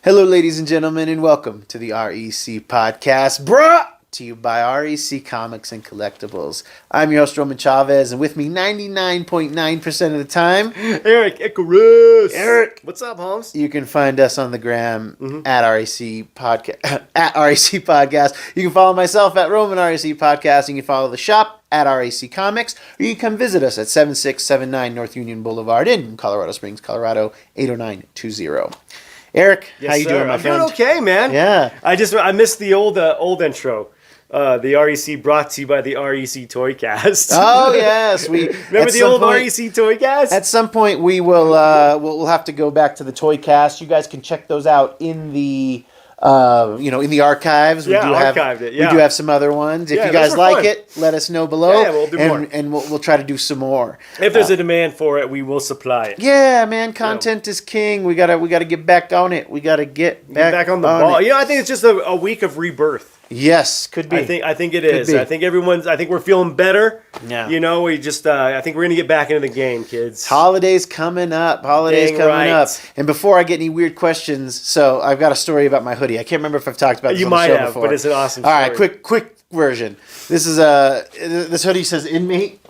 Hello, ladies and gentlemen, and welcome to the REC podcast, brought to you by REC Comics and Collectibles. I'm your host, Roman Chavez, and with me 99.9% of the time, Erik Icarus. Erik. What's up, Holmes? You can find us on the gram at REC Podcast. At REC Podcast. You can follow myself at Roman REC Podcast. You can follow the shop at REC Comics, or you can come visit us at 7679 North Union Boulevard in Colorado Springs, Colorado 80920. Erik, Yes, how you sir. doing, my friend? I'm doing okay, man. Yeah. I missed the old intro. The REC brought to you by the REC Toycast. Oh yes, we remember the old REC Toycast. At some point, we will we'll have to go back to the Toycast. You guys can check those out in the in the archives. We archived it. Yeah, we do have some other ones. If Yeah, you guys those were like fun. it, let us know below. Yeah, we'll do more. And we'll try to do some more. If there's a demand for it, we will supply it. Yeah, man, content is king. We gotta get back on it. We gotta get back on the ball. it. I think it's just a week of rebirth. Yes, could be. I think it is. be. I think we're feeling better. Yeah. We just I think we're gonna get back into the game, kids. Holidays coming up. Dang right. Up. And before I get any weird questions, so I've got a story about my hoodie. I can't remember if I've talked about this You on the might show have, before. but it's an awesome All story. right, quick version. This is this hoodie says inmate.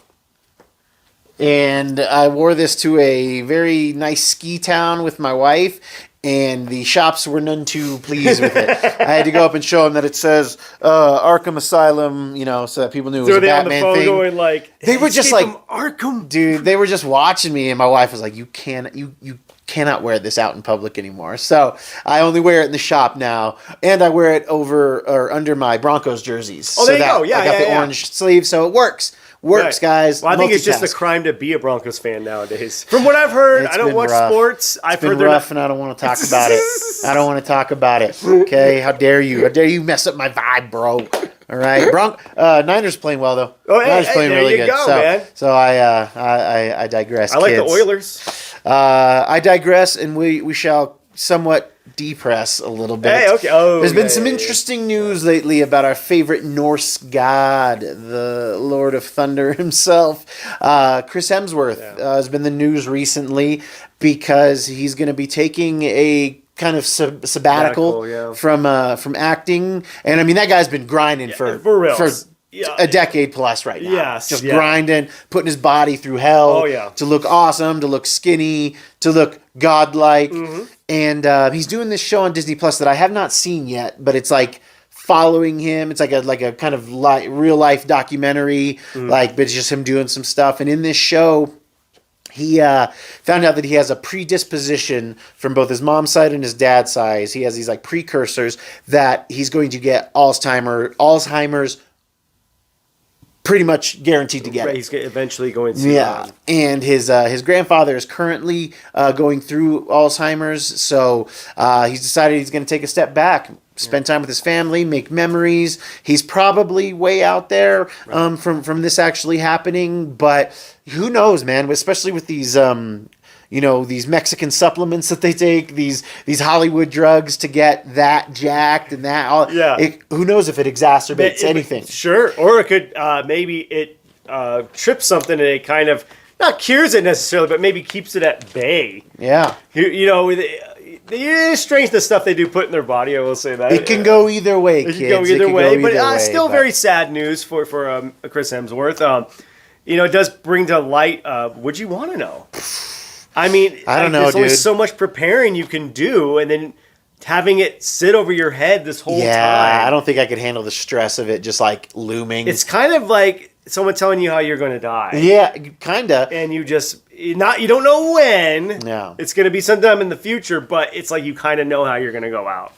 And I wore this to a very nice ski town with my wife, and the shops were none too pleased with it. I had to go up and show them that it says Arkham Asylum, so that people knew it was So a they on the Batman phone thing. going like, They were just "Escape like, from Arkham, dude, they were just watching me, and my wife was like, you cannot wear this out in public anymore. So I only wear it in the shop now, and I wear it over or under my Broncos jerseys. Oh, there you go. Yeah, I got the orange sleeve, so it works. Works, guys. Well, I think it's just a Multitask. crime to be a Broncos fan nowadays. From what I've heard, It's I don't been watch rough. sports. I've It's been heard they're rough, and I don't want to talk about it. I don't want to talk about it. Okay, how dare you? How dare you mess up my vibe, bro? All right, Niners playing well though. Oh, hey, Niners playing there really you good. go, so, man. so I digress. I like the kids. Oilers. I digress, and we shall somewhat depress a little bit. Hey, okay. Oh, There's been yeah, some yeah, interesting news lately about our favorite Norse god, the Lord of Thunder himself, Chris Hemsworth. Has been the news recently because he's going to be taking a kind of sabbatical from acting, and I mean that guy's been grinding for real. A decade plus right now. Yes, just yeah. grinding, putting his body through hell. Oh, yeah. To look awesome, to look skinny, to look godlike. And he's doing this show on Disney Plus that I have not seen yet, but it's like following him. It's like a kind of real life documentary, but it's just him doing some stuff. And in this show, he found out that he has a predisposition from both his mom's side and his dad's side. He has these like precursors that he's going to get Alzheimer's. Pretty much guaranteed to get it. He's eventually going to. And his grandfather is currently going through Alzheimer's, so he's decided he's going to take a step back, spend time with his family, make memories. He's probably way out there from this actually happening, but who knows, man? Especially with these these Mexican supplements that they take, these Hollywood drugs to get that jacked and that all. Yeah. Who knows if it exacerbates anything? Sure, or it could maybe it trips something and it kind of not cures it necessarily, but maybe keeps it at bay. Yeah. The strange the stuff they do put in their body. I will say that it can go either way. It kids. can go either way, but still but very sad news for Chris Hemsworth. It does bring to light. Would you want to know? I mean, I don't know, there's only dude. so much preparing you can do, and then having it sit over your head this whole time. I don't think I could handle the stress of it just like looming. It's kind of like someone telling you how you're going to die. Yeah, kind of. And you don't know when. No. It's going to be sometime in the future, but it's like you kind of know how you're going to go out.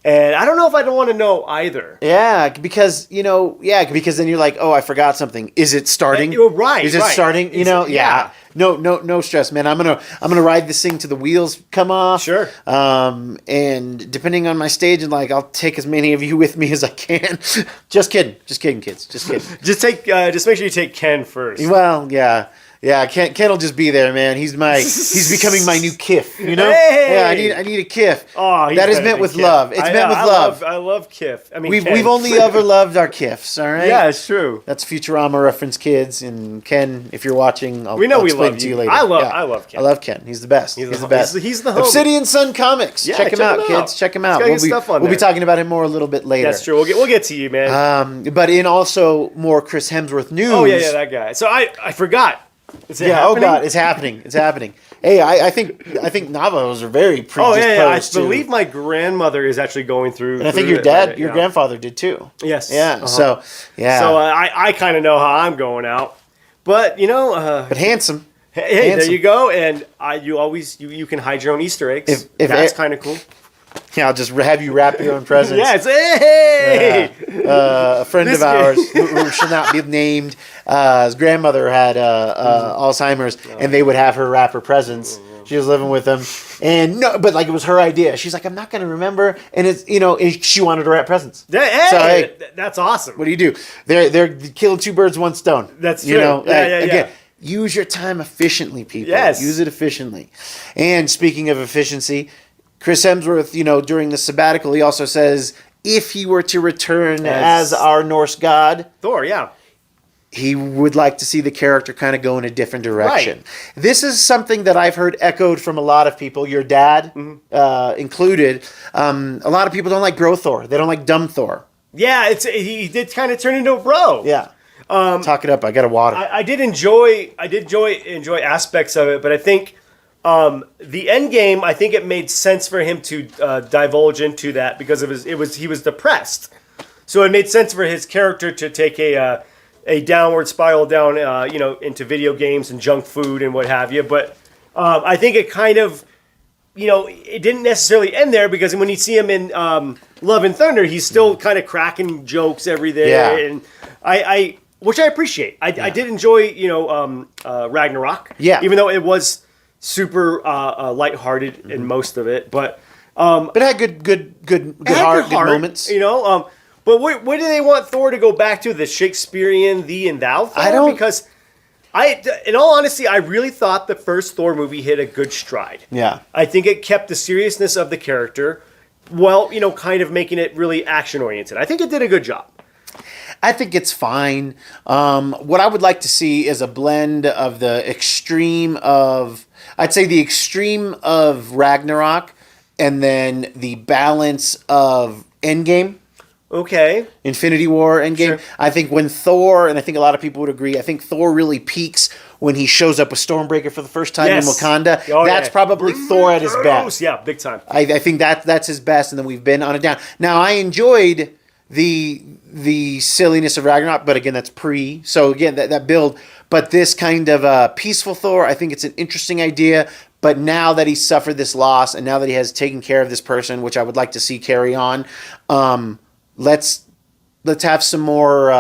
And I don't know if I don't want to know either. Yeah, because because then you're like, oh, I forgot something. Is it starting? Right. Is it starting? Yeah. No stress, man. I'm gonna ride this thing till the wheels come off. Sure. And depending on my stage, and I'll take as many of you with me as I can. Just kidding, kids. Just kidding. Just make sure you take Ken first. Well, yeah. Yeah, Ken will just be there, man. He's becoming my new Kif, you know? Hey! Yeah, I need a Kif. Oh, that is meant with Kif. love. It's meant with love. I love Kif. I mean, we've only ever loved our Kifs, all right? Yeah, it's true. That's Futurama reference, kids. And Ken, if you're watching, I'll explain it to you later. I love Ken. I love Ken. He's the best. He's the best. He's the homie. Obsidian Sun Comics. Yeah, check him out, kids. Check him out. We'll be talking about him more a little bit later. That's true. We'll get to you, man. But in also more Chris Hemsworth news. Oh yeah, that guy. So I forgot. Is it happening? Oh god, it's happening. It's happening. Hey, I think Navajos are very predisposed. Oh yeah. I believe my grandmother is actually going through. And I think your grandfather did too. Yes. Yeah. Uh-huh. So I kind of know how I'm going out, but but handsome. Hey, handsome. There you go. And you can hide your own Easter eggs. If that's kind of cool. Yeah, I'll just have you wrap your own presents. Yes, hey! A friend of ours who should not be named, his grandmother had Alzheimer's, and they would have her wrap her presents. She was living with them, but it was her idea. She's like, I'm not going to remember, and it's she wanted to wrap presents. Hey, that's awesome. What do? They're killing two birds, one stone. That's true. Again. Use your time efficiently, people. Yes. Use it efficiently. And speaking of efficiency, Chris Hemsworth, during the sabbatical, he also says if he were to return as our Norse god, Thor, yeah, he would like to see the character kind of go in a different direction. Right. This is something that I've heard echoed from a lot of people, your dad included. A lot of people don't like bro Thor. They don't like dumb Thor. Yeah, he did kind of turn into a bro. Yeah. Talk it up. I got a water. I did enjoy aspects of it, but I think the end game, I think it made sense for him to divulge into that because he was depressed, so it made sense for his character to take a downward spiral down, into video games and junk food and what have you. But I think it kind of, it didn't necessarily end there because when you see him in Love and Thunder, he's still kind of cracking jokes every day, and which I appreciate. I did enjoy, Ragnarok. Yeah, even though it was super lighthearted in most of it, but it had good heart, good moments. But what do they want Thor to go back to? The Shakespearean thee and thou Thor? I don't, because in all honesty, I really thought the first Thor movie hit a good stride. Yeah, I think it kept the seriousness of the character, while kind of making it really action oriented. I think it did a good job. I think it's fine. What I would like to see is a blend of the extreme of Ragnarok and then the balance of Endgame. Okay. Infinity War, Endgame. Sure. I think when Thor, and I think a lot of people would agree, I think Thor really peaks when he shows up with Stormbreaker for the first time in Wakanda. That's probably Thor at his best. Yeah, big time. I think that's his best, and then we've been on it down. Now, I enjoyed the silliness of Ragnarok, but again, that's pre. So again, that build. But this kind of peaceful Thor, I think it's an interesting idea. But now that he's suffered this loss, and now that he has taken care of this person, which I would like to see carry on, let's have some more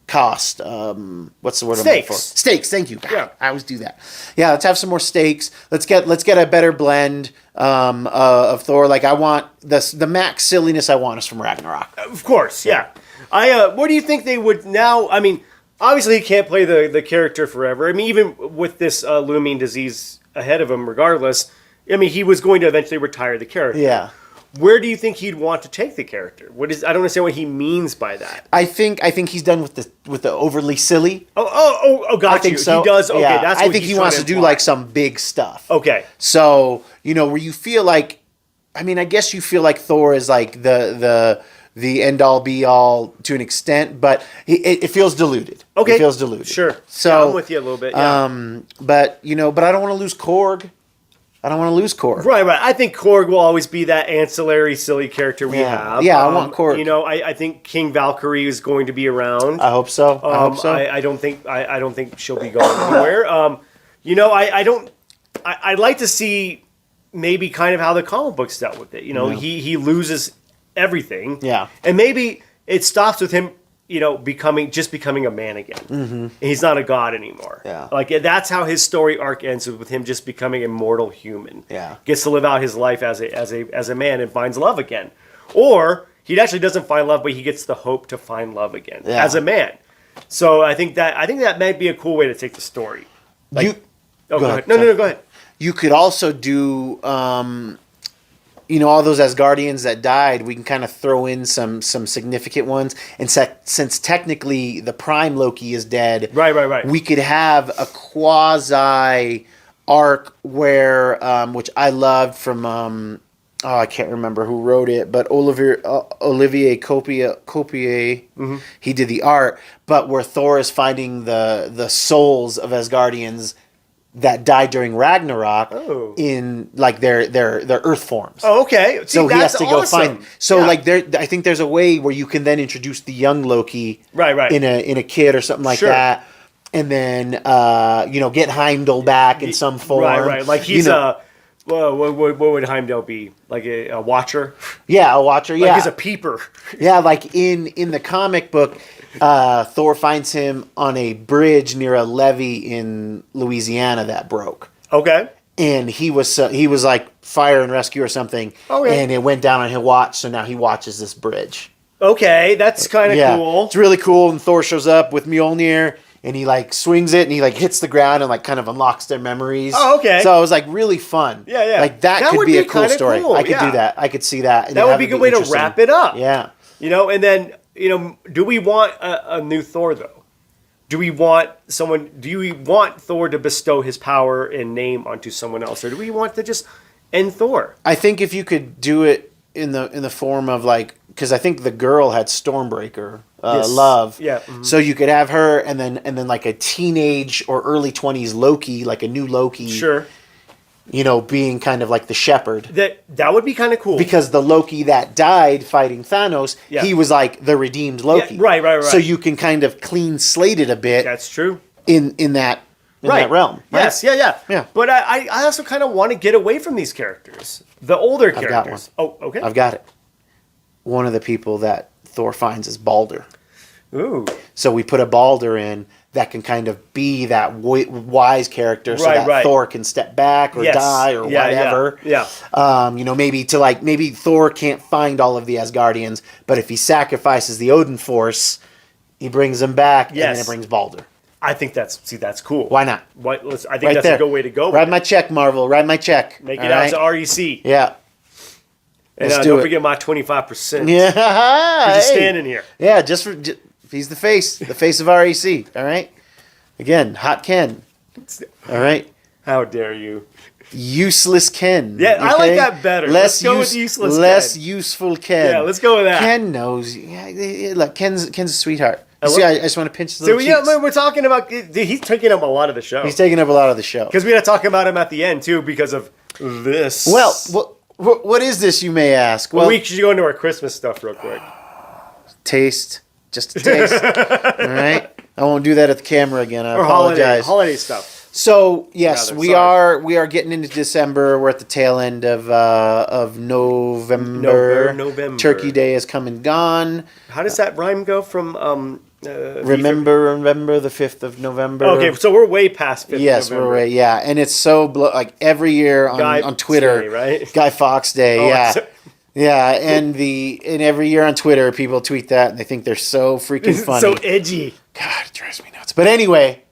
cost. What's the word I'm looking for? Stakes. Thank you. Yeah, I always do that. Yeah, let's have some more stakes. Let's get a better blend of Thor. Like I want the max silliness I want is from Ragnarok. Of course, yeah. What do you think they would now? I mean, obviously he can't play the character forever. I mean, even with this looming disease ahead of him, regardless. I mean, he was going to eventually retire the character. Yeah. Where do you think he'd want to take the character? I don't understand what he means by that. I think he's done with the overly silly. Got I think you. So. He does. Okay, yeah. that's. I think he wants to do like some big stuff. Okay. So where you feel like, I mean, I guess you feel like Thor is like the end all be all to an extent, but it feels diluted. Okay. It feels diluted. Sure. So yeah, I'm with you a little bit. Yeah. But I don't want to lose Korg. Right. I think Korg will always be that ancillary, silly character we have. Yeah, I want Korg. I think King Valkyrie is going to be around. I hope so. I don't think she'll be going anywhere. I'd like to see maybe kind of how the comic books dealt with it. He loses everything. Yeah. And maybe it stops with him, becoming a man again. Mm-hmm. And he's not a god anymore. Yeah. Like that's how his story arc ends, with him just becoming a mortal human. Yeah. Gets to live out his life as a man and finds love again. Or he actually doesn't find love, but he gets the hope to find love again as a man. So I think that might be a cool way to take the story. Like, go ahead. No, go ahead. You could also do, all those Asgardians that died. We can kind of throw in some significant ones. And since technically the Prime Loki is dead, right, we could have a quasi arc where, which I loved from, I can't remember who wrote it, but Olivier Copier, he did the art. But where Thor is finding the souls of Asgardians that died during Ragnarok in like their Earth forms. Oh, okay. See, so he has to go awesome. find them. So I think there's a way where you can then introduce the young Loki, right, in a kid or something like that, and then get Heimdall back in some form. Right. Like he's what would Heimdall be? Like a watcher? Yeah, a watcher. Like yeah, he's a peeper. Yeah, like in the comic book, Thor finds him on a bridge near a levee in Louisiana that broke. Okay. And he was like fire and rescue or something. Okay. And it went down on his watch, so now he watches this bridge. Okay, that's kind of cool. It's really cool. And Thor shows up with Mjolnir, and he like swings it, and he like hits the ground and like kind of unlocks their memories. Oh, okay. So it was like really fun. Yeah. Like that could be a cool story. Cool. I could do that. I could see that. That would be a good way to wrap it up. Yeah. And then, do we want a new Thor, though? Do we want Thor to bestow his power and name onto someone else? Or do we want to just end Thor? I think if you could do it in the form of like, because I think the girl had Stormbreaker, Yes. Love. Yeah. Mm-hmm. So you could have her and then like a teenage or early 20s Loki, like a new Loki. Sure. Being kind of like the shepherd. That would be kind of cool. Because the Loki that died fighting Thanos, he was like the redeemed Loki. Yeah, right. So you can kind of clean slate it a bit. That's true. In that realm. Right? Yes, yeah. But I also kind of want to get away from these characters. The older characters. I've got one. Oh, okay. I've got it. One of the people that Thor finds is Balder. Ooh. So we put a Balder in that can kind of be that wise character, so that Thor can step back or die or whatever. Yeah. Maybe Thor can't find all of the Asgardians, but if he sacrifices the Odin Force, he brings them back, and then it brings Balder. I think that's cool. Why not? I think that's a good way to go. Write my check, Marvel. Write my check. Make it out to REC. Yeah. And don't forget my 25%. Yeah. Just standing here. Yeah, he's the face of REC. All right. Again, Hot Ken. All right. How dare you? Useless Ken. Yeah, okay? I like that better. Let's go with useless Ken. Less useful Ken. Yeah, let's go with that. Ken knows. Yeah, look, Ken's a sweetheart. See, I just want to pinch his little cheeks. Yeah, we're talking about. He's taking up a lot of the show. He's taking up a lot of the show. Because we got to talk about him at the end too, because of this. Well, what is this, you may ask? Well, we should go into our Christmas stuff real quick. Taste. Just a taste. All right. I won't do that at the camera again. I apologize. Holiday stuff. So yes, we are getting into December. We're at the tail end of November. November. Turkey Day has come and gone. How does that rhyme go from? Remember the 5th of November. Okay, so we're way past 5th of November. Yes, we're way, yeah. And it's so, like, every year on Twitter. Day, right? Guy Fawkes Day, yeah. Yeah, and every year on Twitter, people tweet that, and they think they're so freaking funny. So edgy. God, it drives me nuts. But anyway,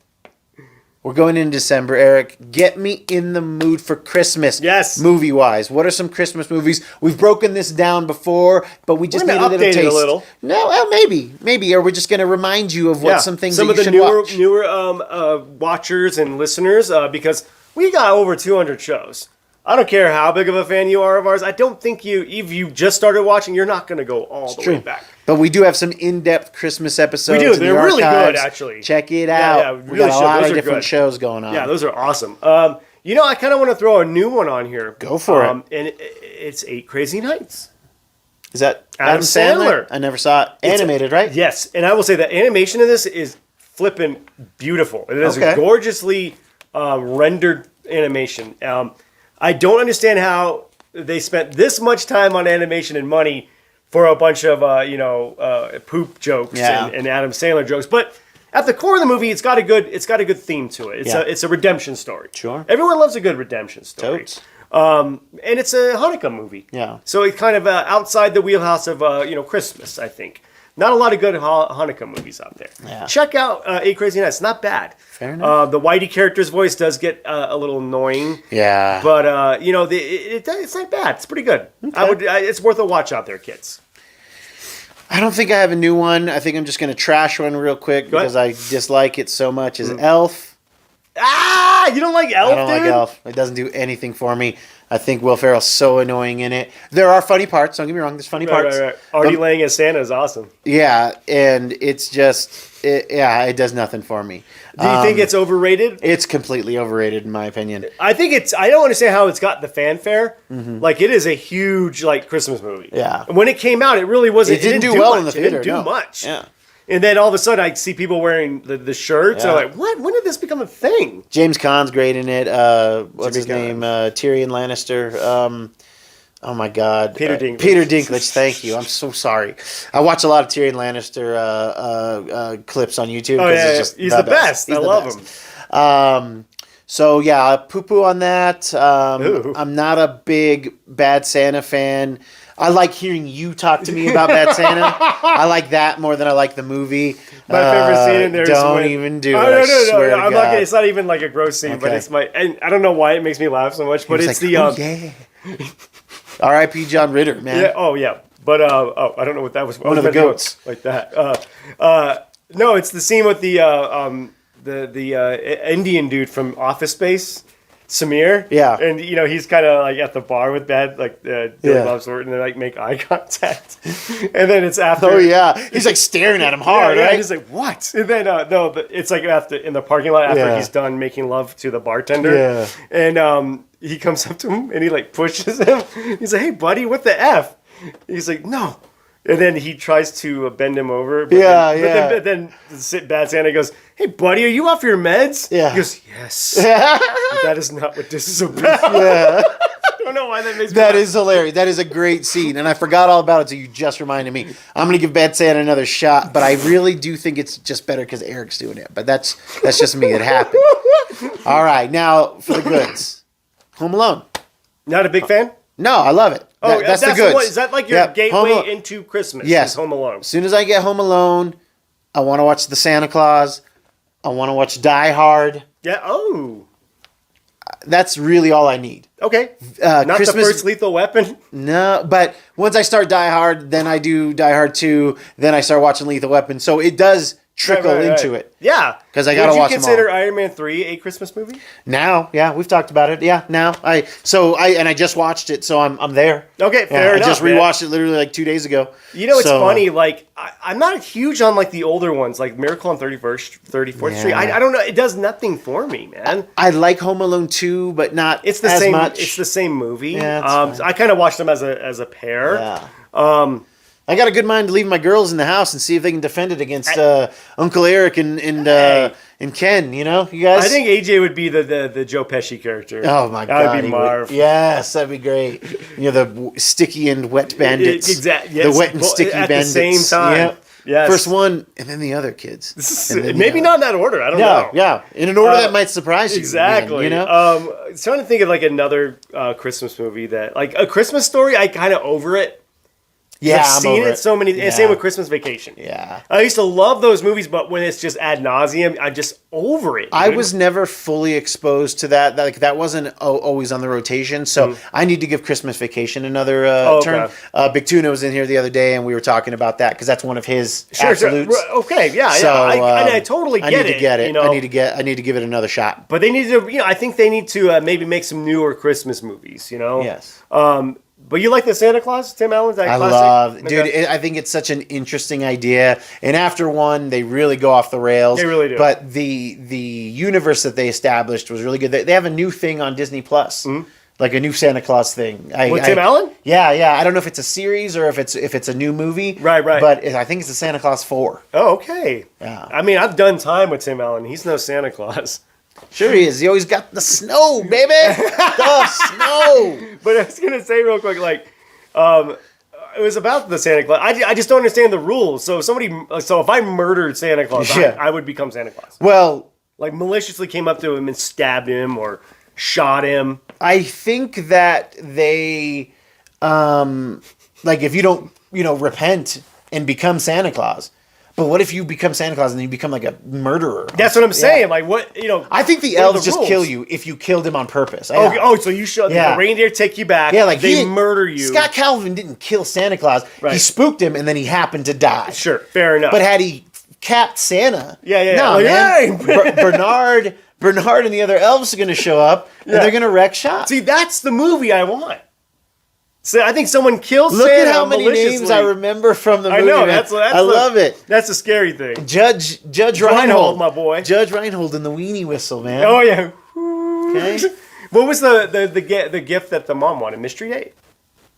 we're going in December, Eric. Get me in the mood for Christmas. Yes. Movie-wise. What are some Christmas movies? We've broken this down before, but we just need a little taste. It a little. No, well, maybe. Or we're just going to remind you of what some things that you should watch. Some of the newer watchers and listeners, because we got over 200 shows. I don't care how big of a fan you are of ours. I don't think if you just started watching, you're not going to go all the way back. But we do have some in-depth Christmas episodes. We do. They're really good, actually. Check it out. Yeah, we got a lot of different shows going on. Yeah, those are awesome. I kind of want to throw a new one on here. Go for it. And it's 8 Crazy Nights. Is that Adam Sandler? I never saw it. Animated, right? Yes. And I will say the animation of this is flipping beautiful. It is a gorgeously rendered animation. I don't understand how they spent this much time on animation and money for a bunch of poop jokes and Adam Sandler jokes, but at the core of the movie, it's got a good theme to it. It's a redemption story. Sure, everyone loves a good redemption story. Totes. And it's a Hanukkah movie. Yeah, so it's kind of outside the wheelhouse of Christmas, I think. Not a lot of good Hanukkah movies out there. Yeah. Check out 8 Crazy Nights. Not bad. Fair enough. The Whitey character's voice does get a little annoying. Yeah. But, it's not bad. It's pretty good. Okay. It's worth a watch out there, kids. I don't think I have a new one. I think I'm just going to trash one real quick because I dislike it so much. Is Elf. Ah! You don't like Elf, I don't like Elf. It doesn't do anything for me. I think Will Ferrell's so annoying in it. There are funny parts. Don't get me wrong. There's funny parts. Right. Artie Lang as Santa is awesome. Yeah, and it's just, it does nothing for me. Do you think it's overrated? It's completely overrated, in my opinion. I think I don't understand how it's got the fanfare. Like, it is a huge, Christmas movie. Yeah. When it came out, it really wasn't. It didn't do well much. in the theater. It didn't do much. Yeah. And then all of a sudden, I see people wearing the shirts, and I'm like, what? When did this become a thing? James Caan's great in it. What's his name? Tyrion Lannister. Oh my God. Peter Dinklage. Peter Dinklage, thank you. I'm so sorry. I watch a lot of Tyrion Lannister clips on YouTube. Oh, yeah, it's just he's the best. I love him. So, yeah, poo-poo on that. I'm not a big Bad Santa fan. I like hearing you talk to me about Bad Santa. I like that more than I like the movie. My favorite scene in there is don't even do it. No, I swear to I'm God. not gonna, it's not even like a gross scene, but it's and I don't know why it makes me laugh so much, but it's like, the R.I.P. John Ritter, man. Yeah, yeah. But I don't know what that was. One of the goats. Like that. No, it's the scene with the Indian dude from Office Space, Samir. Yeah. And he's kind of like at the bar with Billy Bob Thornton, and they make eye contact. And then it's after. Oh yeah, he's like staring at him hard, right? He's like, what? And then it's like after in the parking lot after he's done making love to the bartender. Yeah. And he comes up to him and he pushes him. He's like, hey buddy, what the F? He's like, no. And then he tries to bend him over. But then Bad Santa goes, hey, buddy, are you off your meds? Yeah. He goes, yes. That is not what this is about. Yeah. I don't know why that makes me That laugh. is hilarious. That is a great scene. And I forgot all about it until you just reminded me. I'm going to give Bad Santa another shot, but I really do think it's just better because Eric's doing it. But that's just me. It happened. All right. Now for the goods. Home Alone. Not a big fan? No, I love it. That's the goods. Is that like your gateway into Christmas? Yes. Is Home Alone. As soon as I get Home Alone, I want to watch The Santa Claus. I want to watch Die Hard. Yeah. Oh. That's really all I need. Okay. Not Christmas, the first Lethal Weapon. No, but once I start Die Hard, then I do Die Hard 2, then I start watching Lethal Weapon. So it does trickle into it. Yeah. 'Cause I gotta watch them Would you consider all. Iron Man 3 a Christmas movie? Now, yeah, we've talked about it. Yeah, now I just watched it, so I'm there. Okay, fair enough. I just rewatched it literally like 2 days ago. It's funny. Like I'm not huge on like the older ones, like Miracle on 34th Street. I don't know. It does nothing for me, man. I like Home Alone 2, but not It's the as same. much. It's the same movie. Yeah, it's fine. I kind of watched them as a pair. Yeah. I got a good mind to leave my girls in the house and see if they can defend it against Uncle Eric and Ken. You guys. I think AJ would be the Joe Pesci character. Oh my God, that would be Marv. Yes, that'd be great. The sticky and wet bandits. Exactly. The wet and sticky at bandits. the same time. Yep. Yes. First one, and then the other kids. Maybe not in that order. I don't know. Yeah, in an order that might surprise you. Exactly. Even, trying to think of like another Christmas movie that like A Christmas Story. I kind of over it. Yeah, I've seen it so many. Yeah. And same with Christmas Vacation. Yeah, I used to love those movies, but when it's just ad nauseum, I'm just over it. Dude. I was never fully exposed to that. That wasn't always on the rotation. So I need to give Christmas Vacation another turn. Big Tuna was in here the other day, and we were talking about that because that's one of his absolutes. Sure. Okay, yeah. I totally get it. I need to get it. I need to give it another shot. But they need to. I think they need to maybe make some newer Christmas movies. Yes. But you like the Santa Claus, Tim Allen's? That classic? Love, Okay. dude. I think it's such an interesting idea. And after one, they really go off the rails. They really do. But the universe that they established was really good. They have a new thing on Disney Plus, like a new Santa Claus thing. With Tim Allen? Yeah. I don't know if it's a series or if it's a new movie. Right. But I think it's the Santa Claus 4. Oh, okay. Yeah. I mean, I've done time with Tim Allen. He's no Santa Claus. Sure he is. He always got the snow, baby. The snow. But I was gonna say real quick, like. It was about the Santa Claus. I just don't understand the rules. So if I murdered Santa Claus, I would become Santa Claus. Well, like maliciously came up to him and stabbed him or shot him. I think that they, like if you don't, repent and become Santa Claus. But what if you become Santa Claus and then you become like a murderer? That's what I'm saying. Like, what, you know. I think the elves just kill you if you killed him on purpose. So you show the reindeer take you back. Yeah, like they murder you. Scott Calvin didn't kill Santa Claus. Right. He spooked him and then he happened to die. Sure, fair enough. But had he capped Santa, no, like, man. Hey! Bernard and the other elves are going to show up and they're going to wreck shop. See, that's the movie I want. So I think someone kills Look Santa at how many names I remember from the movie. I know, I love it. That's a scary thing. Judge Reinhold, my boy. Judge Reinhold and the weenie whistle, man. Oh yeah. Okay. What was the gift that the mom wanted? Mystery date.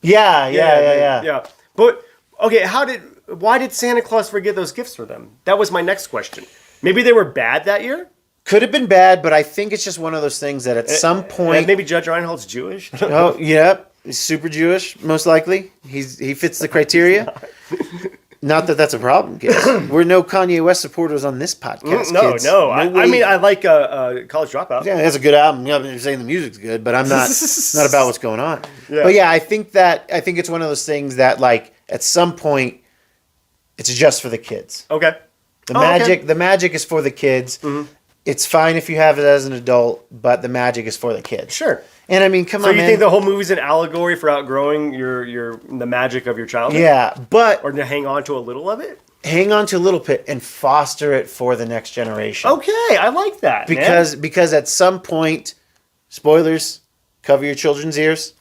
Yeah. But okay, why did Santa Claus forget those gifts for them? That was my next question. Maybe they were bad that year. Could have been bad, but I think it's just one of those things that at some point, maybe Judge Reinhold's Jewish. Oh yeah. He's super Jewish, most likely. He fits the criteria. Not that that's a problem, kids. We're no Kanye West supporters on this podcast, kids. No. I mean, I like College Dropout. Yeah, that's a good album. I'm not saying the music's good, but I'm not about what's going on. Yeah. But yeah, I think it's one of those things that like at some point, it's just for the kids. Okay. The magic is for the kids. Mm-hmm. It's fine if you have it as an adult, but the magic is for the kids. Sure. And I mean, come on, So you think the whole movie's an allegory for outgrowing the magic of your childhood? Yeah, but or to hang on to a little of it? Hang on to a little bit and foster it for the next generation. Okay, I like that. Because at some point, spoilers, cover your children's ears.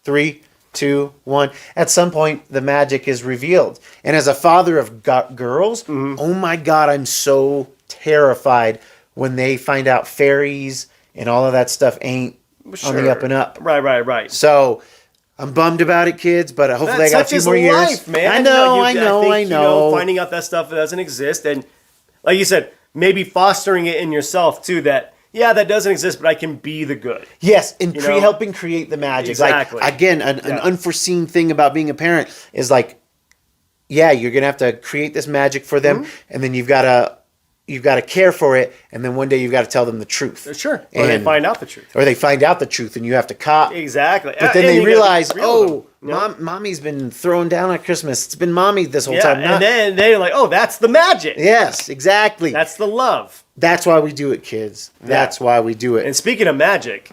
3, 2, 1. At some point, the magic is revealed. And as a father of girls, oh my God, I'm so terrified when they find out fairies and all of that stuff ain't on the up and up. Right. So I'm bummed about it, kids, but hopefully I got a few more years. Life, man. I know. Finding out that stuff doesn't exist, and like you said, maybe fostering it in yourself too. That doesn't exist, but I can be the good. Yes, and helping create the magic. Exactly. Like again, an unforeseen thing about being a parent is like, you're gonna have to create this magic for them, and then you've got to care for it, and then one day you've got to tell them the truth. Sure. Or they find out the truth. Or they find out the truth, and you have to cop. Exactly. But then they realize, mommy's been thrown down at Christmas. It's been mommy this whole time. And then they're like, that's the magic. Yes, exactly. That's the love. That's why we do it, kids. That's why we do it. And speaking of magic,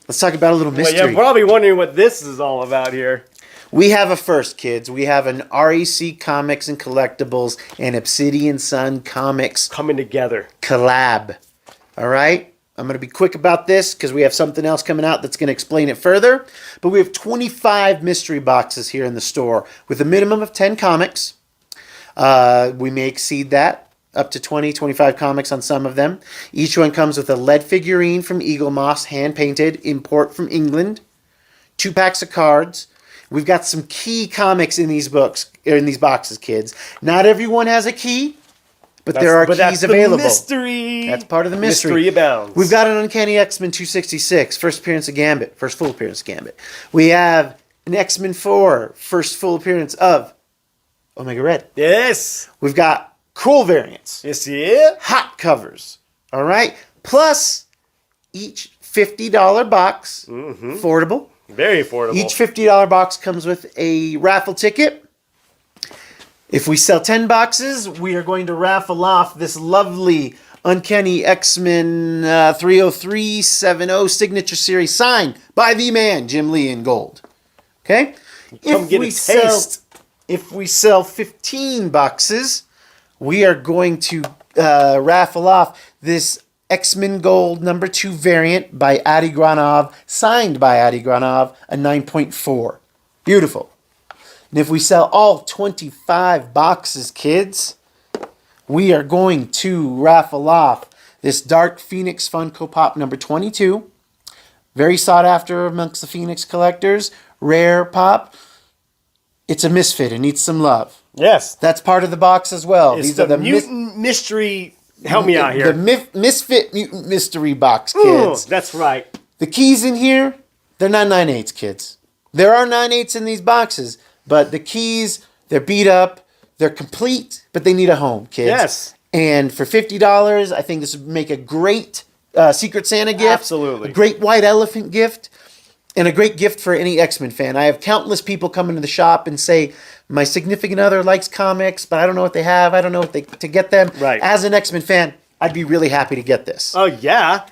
let's talk about a little mystery. Well, you're probably wondering what this is all about here. We have a first, kids. We have an REC Comics and Collectibles and Obsidian Sun Comics coming together. COLAB. All right? I'm going to be quick about this because we have something else coming out that's going to explain it further. But we have 25 mystery boxes here in the store with a minimum of 10 comics. We may exceed that, up to 20, 25 comics on some of them. Each one comes with a lead figurine from Eagle Moss, hand-painted, import from England. 2 packs of cards. We've got some key comics in these boxes, kids. Not everyone has a key, but there are keys available. Mystery. That's part of the mystery. Mystery abounds. We've got an Uncanny X-Men 266, first appearance of Gambit, first full appearance of Gambit. We have an X-Men 4, first full appearance of Omega Red. Yes. We've got cool variants. Yes, yeah. Hot covers. All right. Plus, each $50 box, affordable. Very affordable. Each $50 box comes with a raffle ticket. If we sell 10 boxes, we are going to raffle off this lovely Uncanny X-Men 30370 Signature Series signed by the man, Jim Lee, in gold. Okay? Come get a taste. If we sell 15 boxes, we are going to raffle off this X-Men Gold number 2 variant by Adi Granov, signed by Adi Granov, a 9.4. Beautiful. And if we sell all 25 boxes, kids, we are going to raffle off this Dark Phoenix Funko Pop number 22. Very sought after amongst the Phoenix collectors. Rare pop. It's a misfit. It needs some love. Yes. That's part of the box as well. It's the mutant mystery. Help me out here. The Misfit Mutant Mystery Box, kids. Ooh, that's right. The keys in here, they're not 9/8, kids. There are 9/8 in these boxes, but the keys, they're beat up, they're complete, but they need a home, kids. Yes. And for $50, I think this would make a great Secret Santa gift. Absolutely. A great white elephant gift. And a great gift for any X-Men fan. I have countless people come into the shop and say, my significant other likes comics, but I don't know what they have. I don't know what to get them. Right. As an X-Men fan, I'd be really happy to get this. Oh, yeah.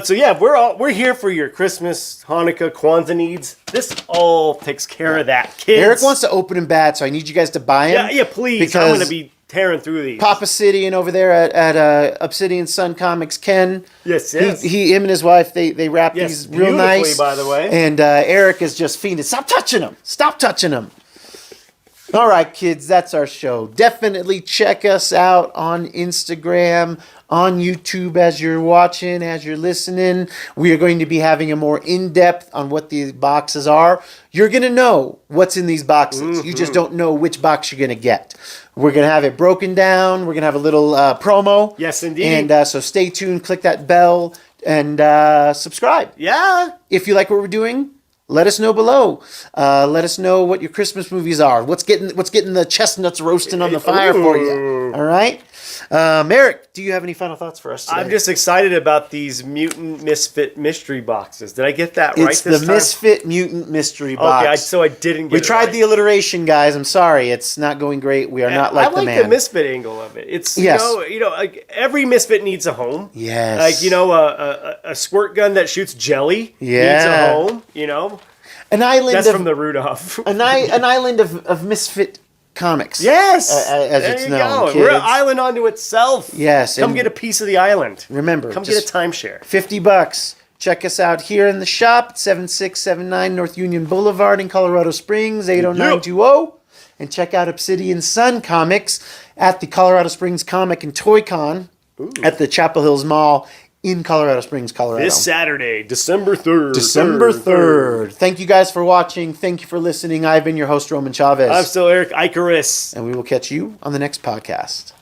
So yeah, we're here for your Christmas, Hanukkah, Kwanzaa needs. This all takes care of that, kids. Eric wants to open them bad, so I need you guys to buy him. Yeah, please. I'm going to be tearing through these. Papa Obsidian over there at Obsidian Sun Comics, Ken. Yes. Him and his wife, they wrap these real nice. By the way. And Eric is just fiending. Stop touching them. Stop touching them. All right, kids, that's our show. Definitely check us out on Instagram, on YouTube as you're watching, as you're listening. We are going to be having a more in-depth on what these boxes are. You're going to know what's in these boxes. You just don't know which box you're going to get. We're going to have it broken down. We're going to have a little promo. Yes, indeed. And so stay tuned, click that bell, and subscribe. Yeah. If you like what we're doing, let us know below. Let us know what your Christmas movies are. What's getting the chestnuts roasting on the fire for you. All right? Eric, do you have any final thoughts for us today? I'm just excited about these Mutant Misfit Mystery Boxes. Did I get that right it's this the time? Misfit Mutant Mystery Box. Okay, so I didn't get We it tried right. the alliteration, guys. I'm sorry. It's not going great. We are not like the man. I like the Misfit angle of it. It's, Yes. like every Misfit needs a home. Yes. Like, a squirt gun that shoots jelly needs Yeah. a home, An island That's of, from the Rudolph. an island of misfit comics. Yes! As there it's you known, go. kids. We're an island unto itself. Yes. Come and get a piece of the island. remember, Come just get a timeshare. $50. Check us out here in the shop at 7679 North Union Boulevard in Colorado Springs, 80920. And check out Obsidian Sun Comics at the Colorado Springs Comic and Toy Con at the Chapel Hills Mall in Colorado Springs, Colorado. This Saturday, December 3rd. December 3rd. Thank you guys for watching. Thank you for listening. I've been your host, Roman Chavez. I'm still Eric Icarus. And we will catch you on the next podcast.